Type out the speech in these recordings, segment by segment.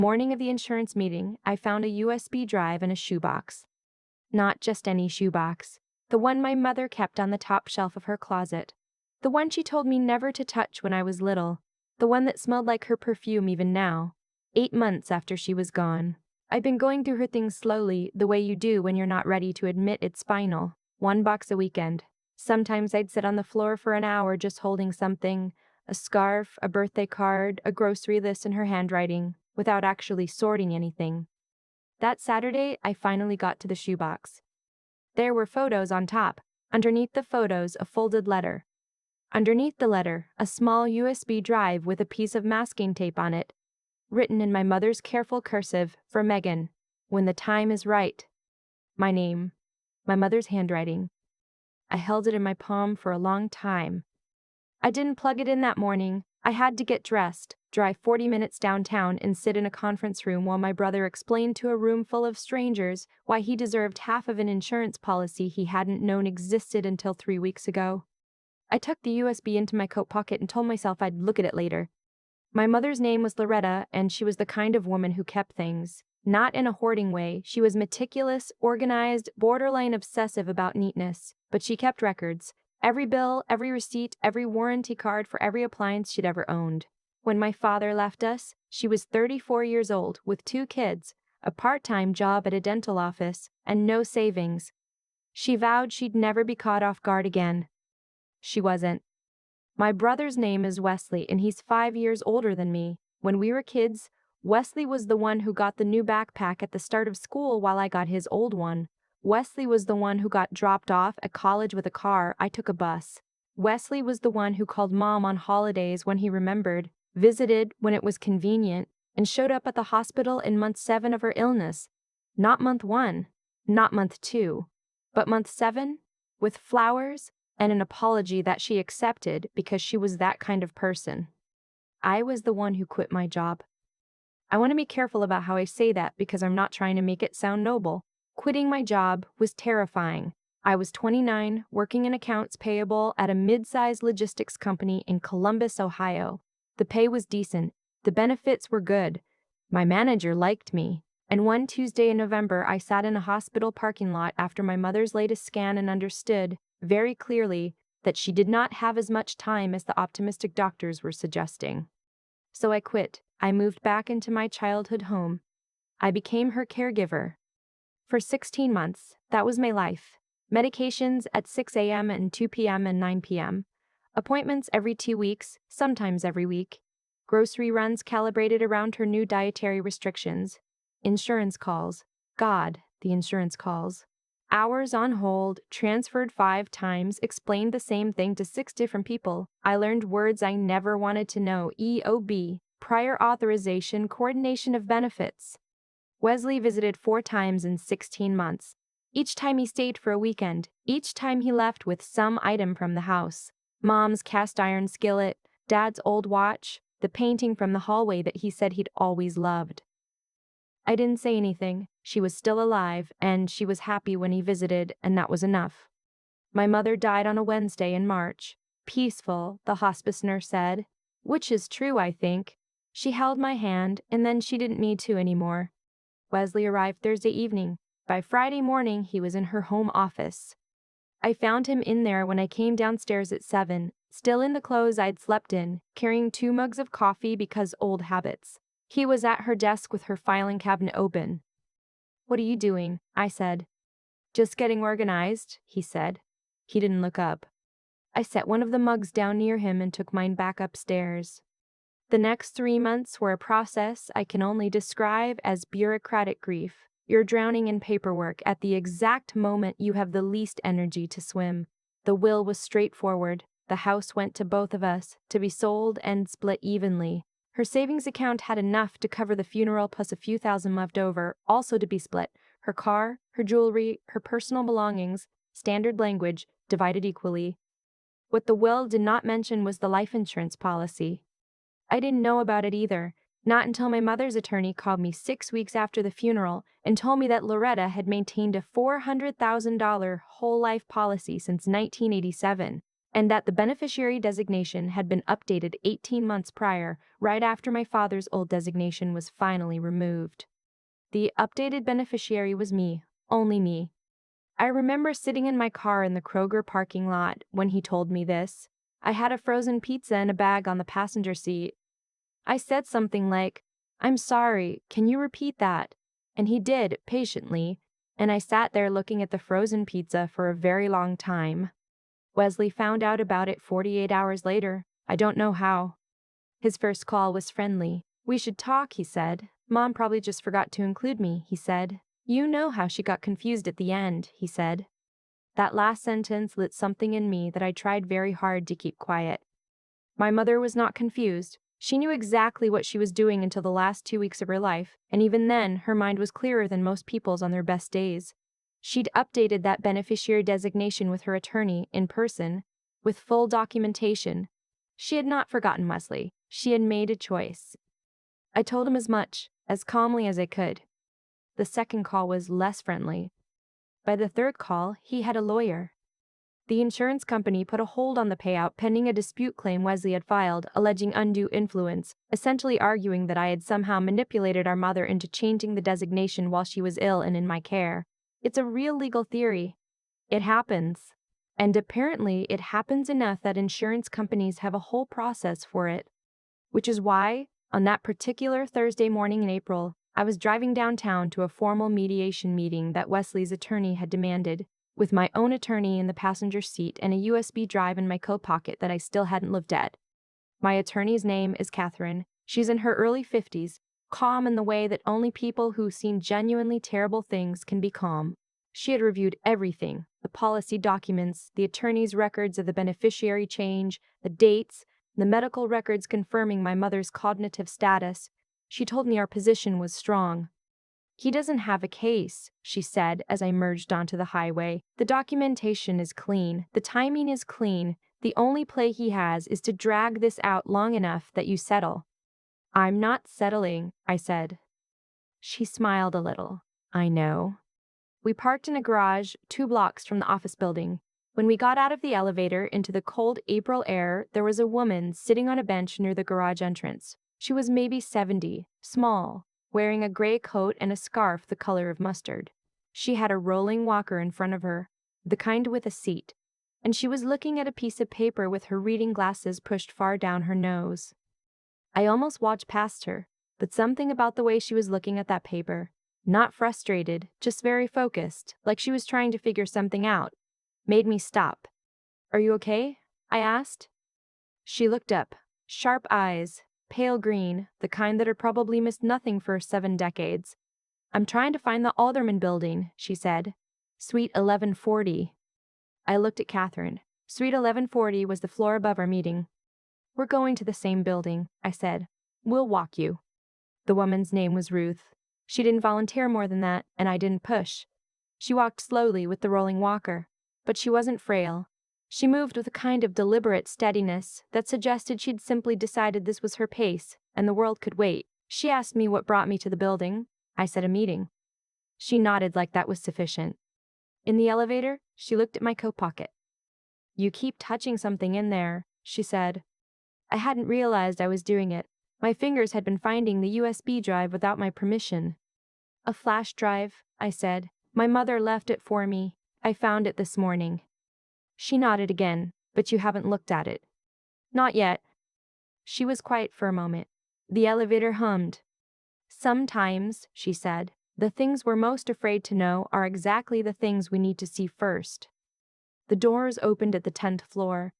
Morning of the insurance meeting, I found a USB drive in a shoebox. Not just any shoebox. The one my mother kept on the top shelf of her closet. The one she told me never to touch when I was little. The one that smelled like her perfume even now. 8 months after she was gone. I'd been going through her things slowly, the way you do when you're not ready to admit it's final. 1 box a weekend. Sometimes I'd sit on the floor for an hour just holding something. A scarf, a birthday card, a grocery list in her handwriting, without actually sorting anything. That Saturday, I finally got to the shoebox. There were photos on top. Underneath the photos, a folded letter. Underneath the letter, a small USB drive with a piece of masking tape on it. Written in my mother's careful cursive, for Megan. When the time is right. My name. My mother's handwriting. I held it in my palm for a long time. I didn't plug it in that morning. I had to get dressed, drive 40 minutes downtown, and sit in a conference room while my brother explained to a room full of strangers why he deserved half of an insurance policy he hadn't known existed until 3 weeks ago. I tucked the USB into my coat pocket and told myself I'd look at it later. My mother's name was Loretta, and she was the kind of woman who kept things. Not in a hoarding way. She was meticulous, organized, borderline obsessive about neatness, but she kept records. Every bill, every receipt, every warranty card for every appliance she'd ever owned. When my father left us, she was 34 years old, with 2 kids, a part-time job at a dental office, and no savings. She vowed she'd never be caught off guard again. She wasn't. My brother's name is Wesley, and he's 5 years older than me. When we were kids, Wesley was the one who got the new backpack at the start of school while I got his old one. Wesley was the one who got dropped off at college with a car. I took a bus. Wesley was the one who called Mom on holidays when he remembered, visited when it was convenient, and showed up at the hospital in month 7 of her illness. Not month 1, not month 2, but month 7, with flowers and an apology that she accepted because she was that kind of person. I was the one who quit my job. I want to be careful about how I say that because I'm not trying to make it sound noble. Quitting my job was terrifying. I was 29, working in accounts payable at a mid-sized logistics company in Columbus, Ohio. The pay was decent. The benefits were good. My manager liked me. And one Tuesday in November, I sat in a hospital parking lot after my mother's latest scan and understood, very clearly, that she did not have as much time as the optimistic doctors were suggesting. So I quit. I moved back into my childhood home. I became her caregiver. For 16 months, that was my life. Medications at 6 a.m. and 2 p.m. and 9 p.m. Appointments every 2 weeks, sometimes every week. Grocery runs calibrated around her new dietary restrictions. Insurance calls. God, the insurance calls. Hours on hold, transferred 5 times, explained the same thing to 6 different people. I learned words I never wanted to know. EOB, prior authorization, coordination of benefits. Wesley visited 4 times in 16 months. Each time he stayed for a weekend, each time he left with some item from the house. Mom's cast iron skillet, Dad's old watch, the painting from the hallway that he said he'd always loved. I didn't say anything. She was still alive, and she was happy when he visited, and that was enough. My mother died on a Wednesday in March. Peaceful, the hospice nurse said. Which is true, I think. She held my hand, and then she didn't need to anymore. Wesley arrived Thursday evening. By Friday morning, he was in her home office. I found him in there when I came downstairs at 7, still in the clothes I'd slept in, carrying 2 mugs of coffee because old habits. He was at her desk with her filing cabinet open. "What are you doing?" I said. "Just getting organized," he said. He didn't look up. I set one of the mugs down near him and took mine back upstairs. The next 3 months were a process I can only describe as bureaucratic grief. You're drowning in paperwork at the exact moment you have the least energy to swim. The will was straightforward. The house went to both of us, to be sold and split evenly. Her savings account had enough to cover the funeral plus a few thousand left over, also to be split. Her car, her jewelry, her personal belongings, standard language, divided equally. What the will did not mention was the life insurance policy. I didn't know about it either, not until my mother's attorney called me 6 weeks after the funeral and told me that Loretta had maintained a $400,000 whole life policy since 1987. and that the beneficiary designation had been updated 18 months prior, right after my father's old designation was finally removed. The updated beneficiary was me, only me. I remember sitting in my car in the Kroger parking lot when he told me this. I had a frozen pizza in a bag on the passenger seat. I said something like, "I'm sorry, can you repeat that?" And he did, patiently, and I sat there looking at the frozen pizza for a very long time. Wesley found out about it 48 hours later. I don't know how. His first call was friendly. "We should talk," he said. "Mom probably just forgot to include me," he said. "You know how she got confused at the end," he said. That last sentence lit something in me that I tried very hard to keep quiet. My mother was not confused. She knew exactly what she was doing until the last 2 weeks of her life, and even then, her mind was clearer than most people's on their best days. She'd updated that beneficiary designation with her attorney, in person, with full documentation. She had not forgotten Wesley. She had made a choice. I told him as much, as calmly as I could. The second call was less friendly. By the third call, he had a lawyer. The insurance company put a hold on the payout pending a dispute claim Wesley had filed, alleging undue influence, essentially arguing that I had somehow manipulated our mother into changing the designation while she was ill and in my care. It's a real legal theory. It happens. And apparently it happens enough that insurance companies have a whole process for it. Which is why, on that particular Thursday morning in April, I was driving downtown to a formal mediation meeting that Wesley's attorney had demanded, with my own attorney in the passenger seat and a USB drive in my coat pocket that I still hadn't looked at. My attorney's name is Catherine. She's in her early 50s, calm in the way that only people who've seen genuinely terrible things can be calm. She had reviewed everything, the policy documents, the attorney's records of the beneficiary change, the dates, the medical records confirming my mother's cognitive status. She told me our position was strong. "He doesn't have a case," she said as I merged onto the highway. "The documentation is clean. The timing is clean. The only play he has is to drag this out long enough that you settle." "I'm not settling," I said. She smiled a little. "I know." We parked in a garage 2 blocks from the office building. When we got out of the elevator into the cold April air, there was a woman sitting on a bench near the garage entrance. She was maybe 70, small, wearing a gray coat and a scarf the color of mustard. She had a rolling walker in front of her, the kind with a seat, and she was looking at a piece of paper with her reading glasses pushed far down her nose. I almost walked past her, but something about the way she was looking at that paper, not frustrated, just very focused, like she was trying to figure something out, made me stop. "Are you okay?" I asked. She looked up, sharp eyes, pale green, the kind that had probably missed nothing for 7 decades. "I'm trying to find the Alderman building," she said. "Suite 1140. I looked at Catherine. Suite 1140 was the floor above our meeting. "We're going to the same building," I said. "We'll walk you." The woman's name was Ruth. She didn't volunteer more than that, and I didn't push. She walked slowly with the rolling walker, but she wasn't frail. She moved with a kind of deliberate steadiness that suggested she'd simply decided this was her pace, and the world could wait. She asked me what brought me to the building. I said a meeting. She nodded like that was sufficient. In the elevator, she looked at my coat pocket. "You keep touching something in there," she said. I hadn't realized I was doing it. My fingers had been finding the USB drive without my permission. "A flash drive," I said. "My mother left it for me. I found it this morning." She nodded again. "But you haven't looked at it?" "Not yet." She was quiet for a moment. The elevator hummed. "Sometimes," she said, "the things we're most afraid to know are exactly the things we need to see first." The doors opened at the 10th floor.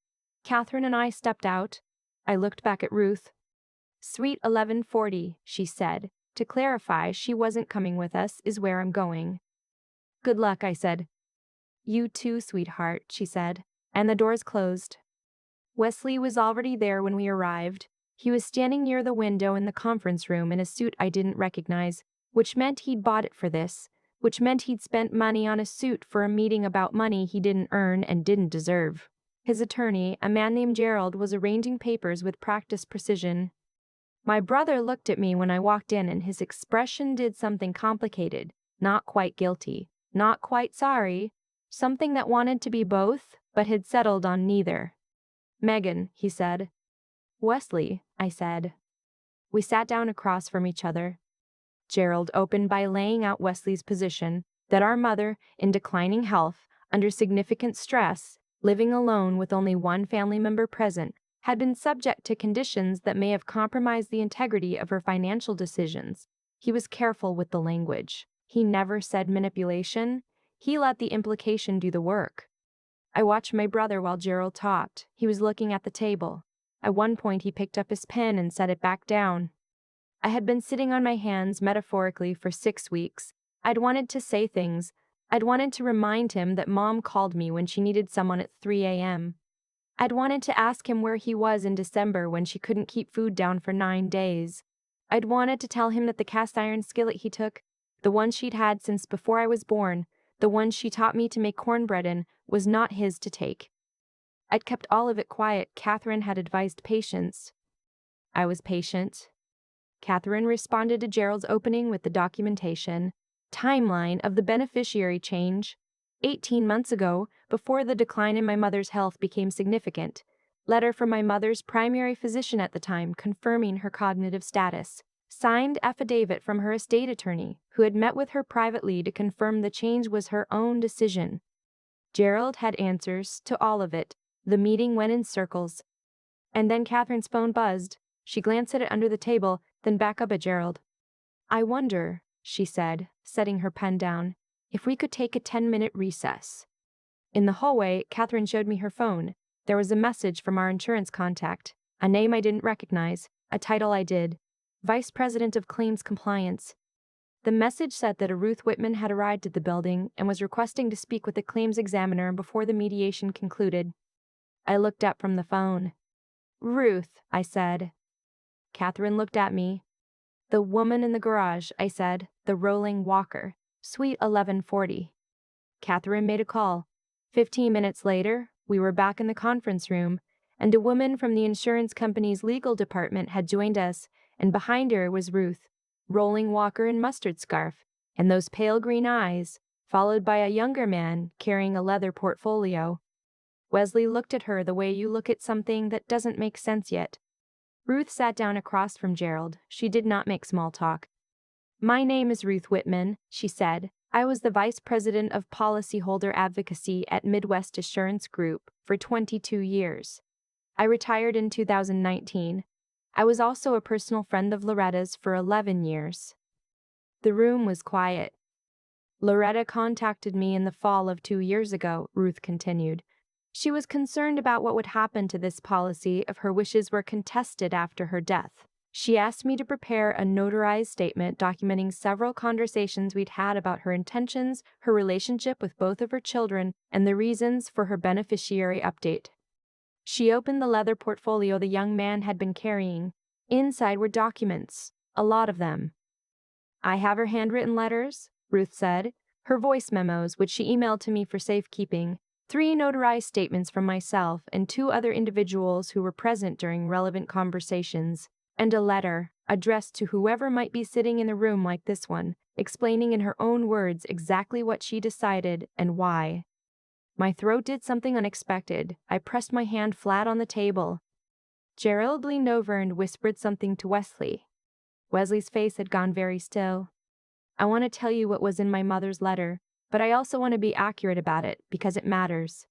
Catherine and I stepped out. I looked back at Ruth. "Suite 1140, she said. "To clarify, she wasn't coming with us, is where I'm going." "Good luck," I said. "You too, sweetheart," she said, and the doors closed. Wesley was already there when we arrived. He was standing near the window in the conference room in a suit I didn't recognize, which meant he'd bought it for this, which meant he'd spent money on a suit for a meeting about money he didn't earn and didn't deserve. His attorney, a man named Gerald, was arranging papers with practiced precision. My brother looked at me when I walked in, and his expression did something complicated, not quite guilty, not quite sorry, something that wanted to be both, but had settled on neither. Megan, he said. Wesley, I said. We sat down across from each other. Gerald opened by laying out Wesley's position that our mother, in declining health, under significant stress, living alone with only one family member present, had been subject to conditions that may have compromised the integrity of her financial decisions. He was careful with the language. He never said manipulation. He let the implication do the work. I watched my brother while Gerald talked. He was looking at the table. At one point, he picked up his pen and set it back down. I had been sitting on my hands metaphorically for 6 weeks. I'd wanted to say things. I'd wanted to remind him that Mom called me when she needed someone at 3 a.m. I'd wanted to ask him where he was in December when she couldn't keep food down for 9 days. I'd wanted to tell him that the cast iron skillet he took, the one she'd had since before I was born, the one she taught me to make cornbread in, was not his to take. I'd kept all of it quiet. Catherine had advised patience. I was patient. Catherine responded to Gerald's opening with the documentation, timeline of the beneficiary change. 18 months ago, before the decline in my mother's health became significant, letter from my mother's primary physician at the time confirming her cognitive status, signed affidavit from her estate attorney, who had met with her privately to confirm the change was her own decision. Gerald had answers to all of it. The meeting went in circles. And then Catherine's phone buzzed. She glanced at it under the table, then back up at Gerald. I wonder, she said, setting her pen down, if we could take a 10-minute recess. In the hallway, Catherine showed me her phone. There was a message from our insurance contact, a name I didn't recognize, a title I did, Vice President of Claims Compliance. The message said that a Ruth Whitman had arrived at the building and was requesting to speak with the claims examiner before the mediation concluded. I looked up from the phone. Ruth, I said. Catherine looked at me. The woman in the garage, I said, the rolling walker, suite 1140. Catherine made a call. 15 minutes later, we were back in the conference room, and a woman from the insurance company's legal department had joined us, and behind her was Ruth, rolling walker and mustard scarf, and those pale green eyes, followed by a younger man carrying a leather portfolio. Wesley looked at her the way you look at something that doesn't make sense yet. Ruth sat down across from Gerald. She did not make small talk. My name is Ruth Whitman, she said. I was the Vice President of Policyholder Advocacy at Midwest Assurance Group for 22 years. I retired in 2019. I was also a personal friend of Loretta's for 11 years. The room was quiet. Loretta contacted me in the fall of 2 years ago, Ruth continued. She was concerned about what would happen to this policy if her wishes were contested after her death. She asked me to prepare a notarized statement documenting several conversations we'd had about her intentions, her relationship with both of her children, and the reasons for her beneficiary update. She opened the leather portfolio the young man had been carrying. Inside were documents, a lot of them. I have her handwritten letters, Ruth said, her voice memos, which she emailed to me for safekeeping, 3 notarized statements from myself and 2 other individuals who were present during relevant conversations, and a letter addressed to whoever might be sitting in a room like this one, explaining in her own words exactly what she decided and why. My throat did something unexpected. I pressed my hand flat on the table. Gerald leaned over and whispered something to Wesley. Wesley's face had gone very still. I want to tell you what was in my mother's letter, but I also want to be accurate about it, because it matters.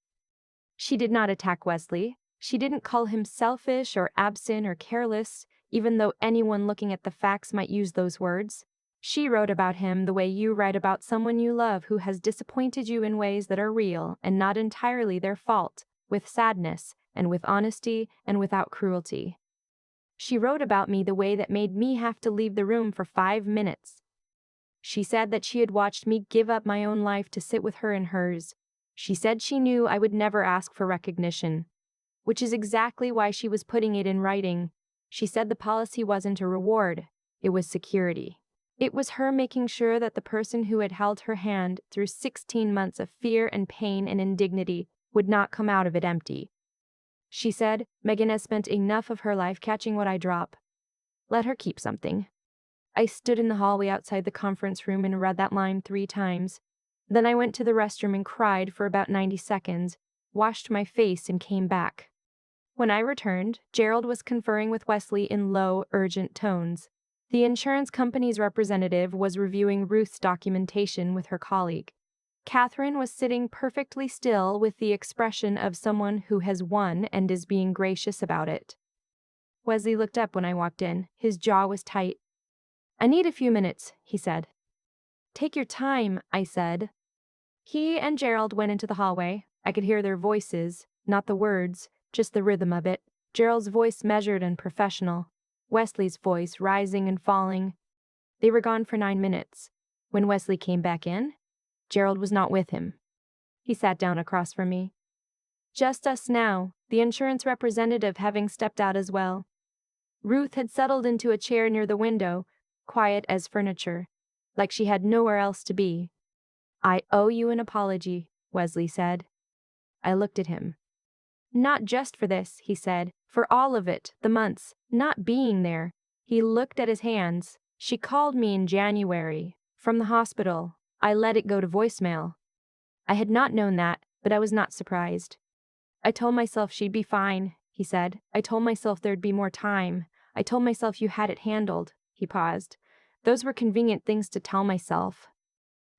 She did not attack Wesley. She didn't call him selfish or absent or careless, even though anyone looking at the facts might use those words. She wrote about him the way you write about someone you love who has disappointed you in ways that are real and not entirely their fault, with sadness and with honesty and without cruelty. She wrote about me the way that made me have to leave the room for 5 minutes. She said that she had watched me give up my own life to sit with her in hers. She said she knew I would never ask for recognition, which is exactly why she was putting it in writing. She said the policy wasn't a reward, it was security. It was her making sure that the person who had held her hand through 16 months of fear and pain and indignity would not come out of it empty. She said, Megan has spent enough of her life catching what I drop. Let her keep something. I stood in the hallway outside the conference room and read that line 3 times. Then I went to the restroom and cried for about 90 seconds, washed my face and came back. When I returned, Gerald was conferring with Wesley in low, urgent tones. The insurance company's representative was reviewing Ruth's documentation with her colleague. Catherine was sitting perfectly still with the expression of someone who has won and is being gracious about it. Wesley looked up when I walked in. His jaw was tight. "I need a few minutes," he said. "Take your time," I said. He and Gerald went into the hallway. I could hear their voices, not the words, just the rhythm of it. Gerald's voice measured and professional. Wesley's voice rising and falling. They were gone for 9 minutes. When Wesley came back in, Gerald was not with him. He sat down across from me. Just us now, the insurance representative having stepped out as well. Ruth had settled into a chair near the window, quiet as furniture, like she had nowhere else to be. "I owe you an apology," Wesley said. I looked at him. "Not just for this," he said, "for all of it, the months, not being there." He looked at his hands. "She called me in January, from the hospital. I let it go to voicemail." I had not known that, but I was not surprised. "I told myself she'd be fine," he said. "I told myself there'd be more time. I told myself you had it handled." He paused. "Those were convenient things to tell myself."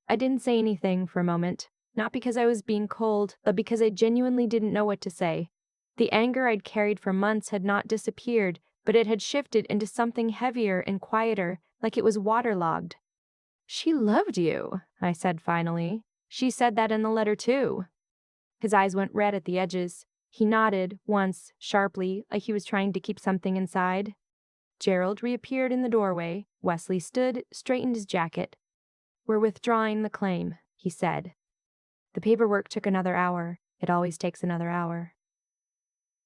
I didn't say anything for a moment, not because I was being cold, but because I genuinely didn't know what to say. The anger I'd carried for months had not disappeared, but it had shifted into something heavier and quieter, like it was waterlogged. "She loved you," I said finally. "She said that in the letter too." His eyes went red at the edges. He nodded, once, sharply, like he was trying to keep something inside. Gerald reappeared in the doorway. Wesley stood, straightened his jacket. "We're withdrawing the claim," he said. The paperwork took another hour. It always takes another hour.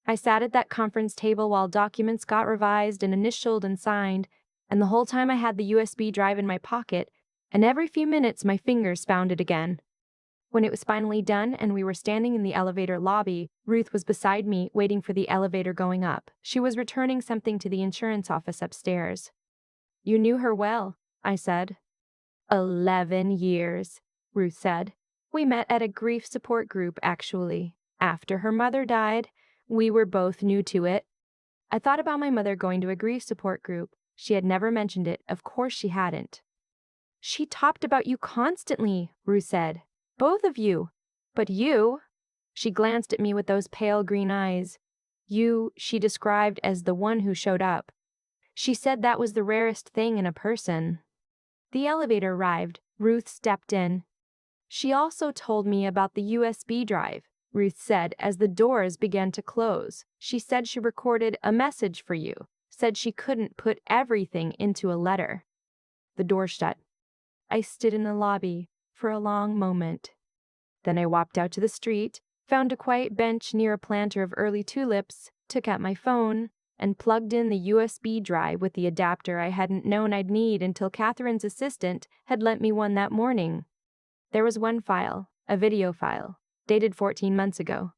I sat at that conference table while documents got revised and initialed and signed, and the whole time I had the USB drive in my pocket, and every few minutes my fingers found it again. When it was finally done and we were standing in the elevator lobby, Ruth was beside me, waiting for the elevator going up. She was returning something to the insurance office upstairs. "You knew her well," I said. 11 years, Ruth said. "We met at a grief support group, actually. After her mother died, we were both new to it." I thought about my mother going to a grief support group. She had never mentioned it. Of course she hadn't. "She talked about you constantly," Ruth said. "Both of you. But you," she glanced at me with those pale green eyes. "You," she described as the one who showed up. She said that was the rarest thing in a person. The elevator arrived. Ruth stepped in. "She also told me about the USB drive," Ruth said as the doors began to close. "She said she recorded a message for you, said she couldn't put everything into a letter." The door shut. I stood in the lobby for a long moment. Then I walked out to the street, found a quiet bench near a planter of early tulips, took out my phone, and plugged in the USB drive with the adapter I hadn't known I'd need until Catherine's assistant had lent me one that morning. There was one file, a video file, dated 14 months ago.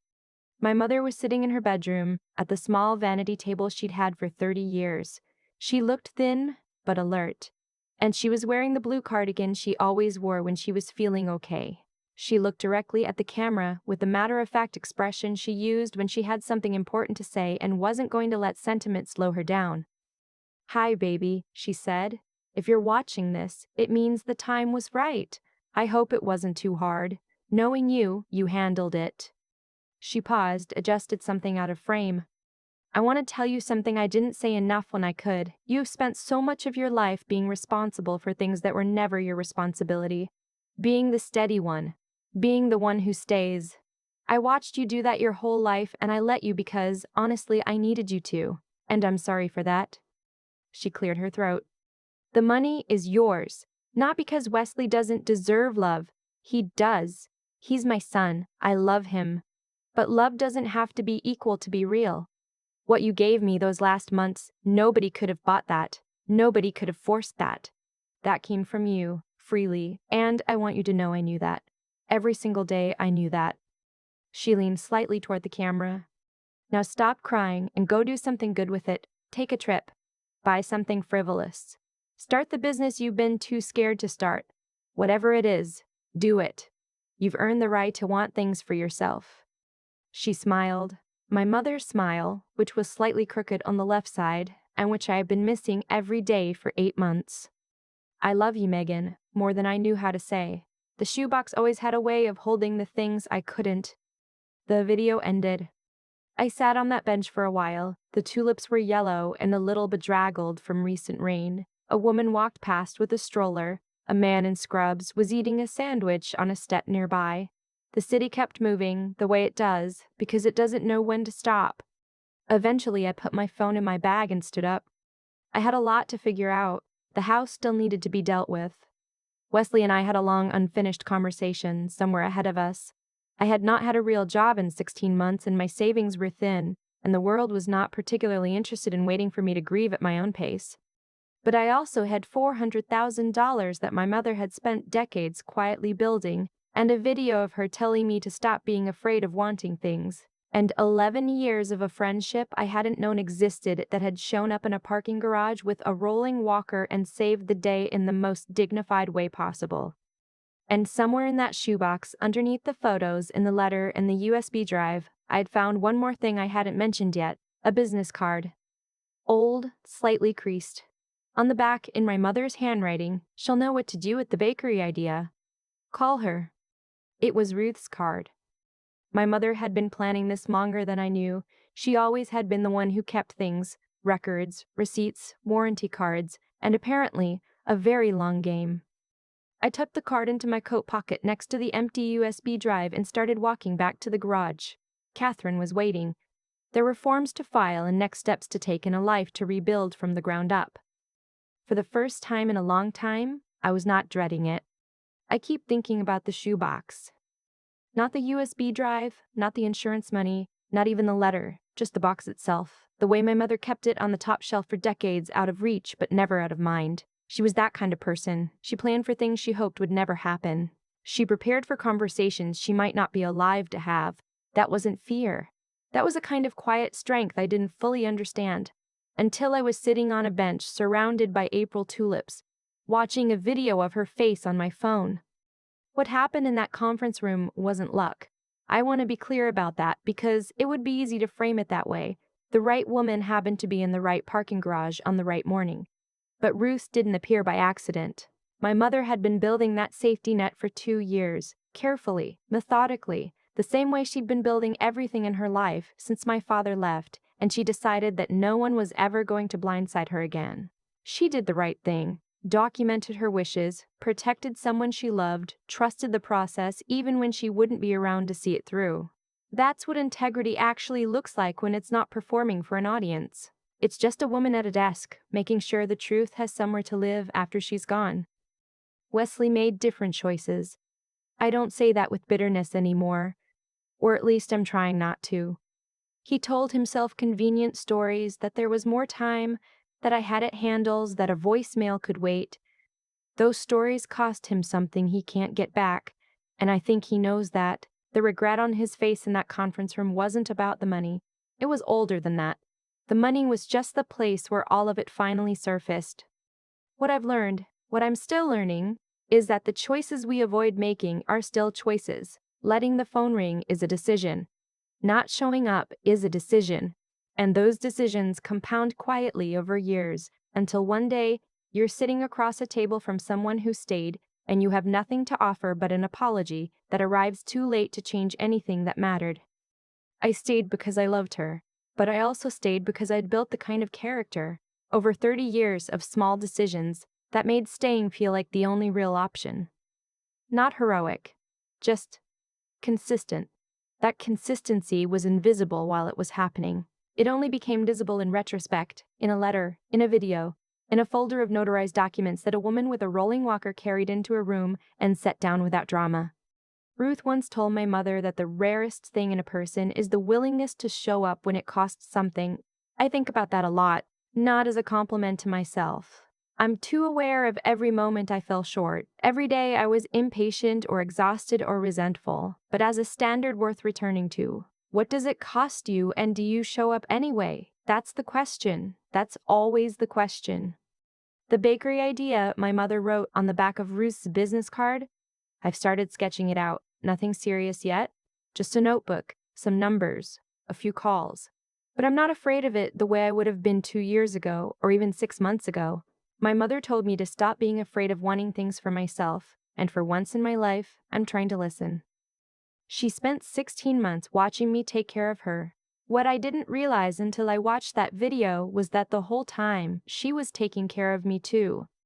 My mother was sitting in her bedroom at the small vanity table she'd had for 30 years. She looked thin, but alert. And she was wearing the blue cardigan she always wore when she was feeling okay. She looked directly at the camera with the matter-of-fact expression she used when she had something important to say and wasn't going to let sentiment slow her down. "Hi, baby," she said. "If you're watching this, it means the time was right. I hope it wasn't too hard. Knowing you, you handled it." She paused, adjusted something out of frame. "I want to tell you something I didn't say enough when I could. You've spent so much of your life being responsible for things that were never your responsibility. Being the steady one. Being the one who stays. I watched you do that your whole life, and I let you because, honestly, I needed you to. And I'm sorry for that." She cleared her throat. "The money is yours. Not because Wesley doesn't deserve love. He does. He's my son. I love him. But love doesn't have to be equal to be real. What you gave me those last months, nobody could have bought that. Nobody could have forced that. That came from you, freely, and I want you to know I knew that. Every single day I knew that." She leaned slightly toward the camera. "Now stop crying and go do something good with it. Take a trip. Buy something frivolous. Start the business you've been too scared to start. Whatever it is, do it. You've earned the right to want things for yourself." She smiled. My mother's smile, which was slightly crooked on the left side, and which I had been missing every day for 8 months. I love you, Megan, more than I knew how to say. The shoebox always had a way of holding the things I couldn't. The video ended. I sat on that bench for a while. The tulips were yellow and a little bedraggled from recent rain. A woman walked past with a stroller. A man in scrubs was eating a sandwich on a step nearby. The city kept moving, the way it does, because it doesn't know when to stop. Eventually, I put my phone in my bag and stood up. I had a lot to figure out. The house still needed to be dealt with. Wesley and I had a long, unfinished conversation somewhere ahead of us. I had not had a real job in 16 months, and my savings were thin, and the world was not particularly interested in waiting for me to grieve at my own pace. But I also had $400,000 that my mother had spent decades quietly building, and a video of her telling me to stop being afraid of wanting things, and 11 years of a friendship I hadn't known existed that had shown up in a parking garage with a rolling walker and saved the day in the most dignified way possible. And somewhere in that shoebox, underneath the photos in the letter and the USB drive, I'd found one more thing I hadn't mentioned yet, a business card. Old, slightly creased. On the back, in my mother's handwriting, "She'll know what to do with the bakery idea. Call her." It was Ruth's card. My mother had been planning this longer than I knew. She always had been the one who kept things, records, receipts, warranty cards, and apparently, a very long game. I tucked the card into my coat pocket next to the empty USB drive and started walking back to the garage. Catherine was waiting. There were forms to file and next steps to take in a life to rebuild from the ground up. For the first time in a long time, I was not dreading it. I keep thinking about the shoebox. Not the USB drive, not the insurance money, not even the letter, just the box itself. The way my mother kept it on the top shelf for decades, out of reach but never out of mind. She was that kind of person. She planned for things she hoped would never happen. She prepared for conversations she might not be alive to have. That wasn't fear. That was a kind of quiet strength I didn't fully understand. Until I was sitting on a bench surrounded by April tulips, watching a video of her face on my phone. What happened in that conference room wasn't luck. I want to be clear about that because it would be easy to frame it that way. The right woman happened to be in the right parking garage on the right morning. But Ruth didn't appear by accident. My mother had been building that safety net for 2 years, carefully, methodically, the same way she'd been building everything in her life since my father left, and she decided that no one was ever going to blindside her again. She did the right thing, documented her wishes, protected someone she loved, trusted the process even when she wouldn't be around to see it through. That's what integrity actually looks like when it's not performing for an audience. It's just a woman at a desk, making sure the truth has somewhere to live after she's gone. Wesley made different choices. I don't say that with bitterness anymore, or at least I'm trying not to. He told himself convenient stories that there was more time, that I had it handles, that a voicemail could wait. Those stories cost him something he can't get back, and I think he knows that. The regret on his face in that conference room wasn't about the money. It was older than that. The money was just the place where all of it finally surfaced. What I've learned, what I'm still learning, is that the choices we avoid making are still choices. Letting the phone ring is a decision. Not showing up is a decision. And those decisions compound quietly over years until one day you're sitting across a table from someone who stayed and you have nothing to offer but an apology that arrives too late to change anything that mattered. I stayed because I loved her. But I also stayed because I'd built the kind of character, over 30 years of small decisions, that made staying feel like the only real option. Not heroic, just consistent. That consistency was invisible while it was happening. It only became visible in retrospect, in a letter, in a video, in a folder of notarized documents that a woman with a rolling walker carried into a room and set down without drama. Ruth once told my mother that the rarest thing in a person is the willingness to show up when it costs something. I think about that a lot, not as a compliment to myself. I'm too aware of every moment I fell short. Every day I was impatient or exhausted or resentful, but as a standard worth returning to. What does it cost you, and do you show up anyway? That's the question. That's always the question. The bakery idea my mother wrote on the back of Ruth's business card, I've started sketching it out. Nothing serious yet, just a notebook, some numbers, a few calls. But I'm not afraid of it the way I would have been 2 years ago or even 6 months ago. My mother told me to stop being afraid of wanting things for myself, and for once in my life, I'm trying to listen. She spent 16 months watching me take care of her. What I didn't realize until I watched that video was that the whole time, she was taking care of me too.